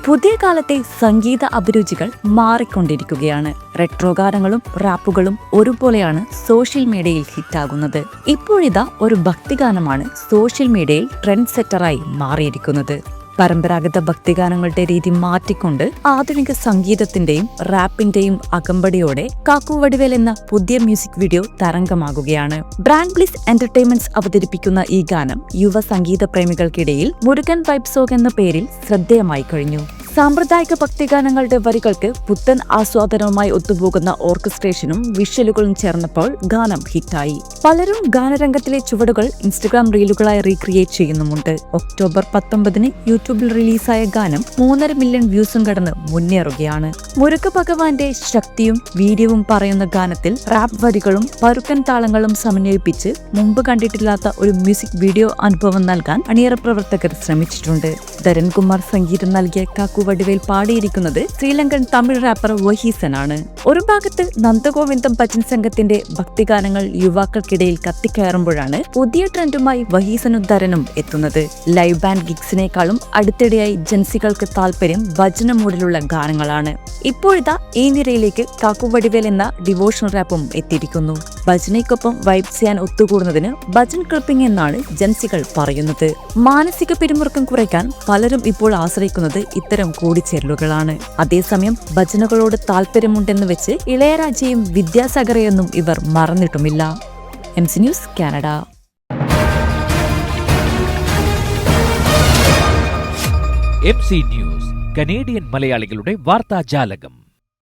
പുതിയ കാലത്തെ സംഗീത അഭിരുചികൾ മാറിക്കൊണ്ടിരിക്കുകയാണ്. റെട്രോ ഗാനങ്ങളും റാപ്പുകളും ഒരുപോലെയാണ് സോഷ്യൽ മീഡിയയിൽ ഹിറ്റാകുന്നത്. ഇപ്പോഴിതാ ഒരു ഭക്തിഗാനമാണ് സോഷ്യൽ മീഡിയയിൽ ട്രെൻഡ് സെറ്ററായി മാറിയിരിക്കുന്നത്. പരമ്പരാഗത ഭക്തിഗാനങ്ങളുടെ രീതി മാറ്റിക്കൊണ്ട് ആധുനിക സംഗീതത്തിന്റെയും റാപ്പിന്റെയും അകമ്പടിയോടെ കാക്കു വടിവേൽ എന്ന പുതിയ മ്യൂസിക് വീഡിയോ തരംഗമാകുകയാണ്. ബ്രാൻഡ് ബ്ലിസ് എന്റർടൈൻമെന്റ്സ് അവതരിപ്പിക്കുന്ന ഈ ഗാനം യുവ സംഗീത പ്രേമികൾക്കിടയിൽ മുരുകൻ വൈബ് സോങ് എന്ന പേരിൽ ശ്രദ്ധേയമായി കഴിഞ്ഞു. സാമ്പ്രദായിക ഭക്തിഗാനങ്ങളുടെ വരികൾക്ക് പുത്തൻ ആസ്വാദനവുമായി ഒത്തുപോകുന്ന ഓർക്കസ്ട്രേഷനും വിഷ്വലുകളും ചേർന്നപ്പോൾ ഗാനം ഹിറ്റായി. പലരും ഗാനരംഗത്തിലെ ചുവടുകൾ ഇൻസ്റ്റഗ്രാം റീലുകളായി റീക്രിയേറ്റ് ചെയ്യുന്നുമുണ്ട്. ഒക്ടോബർ 19 യൂട്യൂബിൽ റിലീസായ ഗാനം 3.5 മില്യൺ വ്യൂസും കടന്ന് മുന്നേറുകയാണ്. മുരുക ഭഗവാന്റെ ശക്തിയും വീര്യവും പറയുന്ന ഗാനത്തിൽ റാപ്പ് വരികളും പരുക്കൻ താളങ്ങളും സമന്വയിപ്പിച്ച് മുമ്പ് കണ്ടിട്ടില്ലാത്ത ഒരു മ്യൂസിക് വീഡിയോ അനുഭവം നൽകാൻ അണിയറ പ്രവർത്തകർ ശ്രമിച്ചിട്ടുണ്ട്. ധരൺകുമാർ സംഗീതം നൽകിയ കാക്കു വടിവേൽ പാടിയിരിക്കുന്നത് ശ്രീലങ്കൻ തമിഴ് റാപ്പർ വഹീസനാണ്. ഒരു ഭാഗത്ത് നന്ദഗോവിന്ദം ഭജൻ സംഘത്തിന്റെ ഭക്തിഗാനങ്ങൾ യുവാക്കൾക്കിടയിൽ കത്തിക്കയറുമ്പോഴാണ് പുതിയ ട്രെൻഡുമായി വഹീസനും ധരനും എത്തുന്നത്. ലൈവ് ബാൻഡ് ഗിഗ്സിനേക്കാളും അടുത്തിടെയായി ജൻസികൾക്ക് താല്പര്യം ഭജന മൂഡിലുള്ള ഗാനങ്ങളാണ്. ഇപ്പോഴിതാ ഈ നിരയിലേക്ക് കാക്കു വടിവേൽ എന്ന ഡിവോഷണൽ റാപ്പും എത്തിയിരിക്കുന്നു. ഭജനയ്ക്കൊപ്പം വൈബ് ചെയ്യാൻ ഒത്തുകൂടുന്നതിന് ഭജൻ ക്ലിപ്പിംഗ് എന്നാണ് ജൻസികൾ പറയുന്നത്. മാനസിക പിരിമുറുക്കം കുറയ്ക്കാൻ പലരും ഇപ്പോൾ ആശ്രയിക്കുന്നത് ഇത്തരം കൂടിച്ചേരലുകളാണ്. അതേസമയം ഭജനകളോട് താല്പര്യമുണ്ടെന്ന് വെച്ച് ഇളയരാജയും വിദ്യാസാഗറെയൊന്നും ഇവർ മറന്നിട്ടുമില്ല. MC news Canada. MC news Canadian മലയാളികളുടെ വാർത്താജാലകം.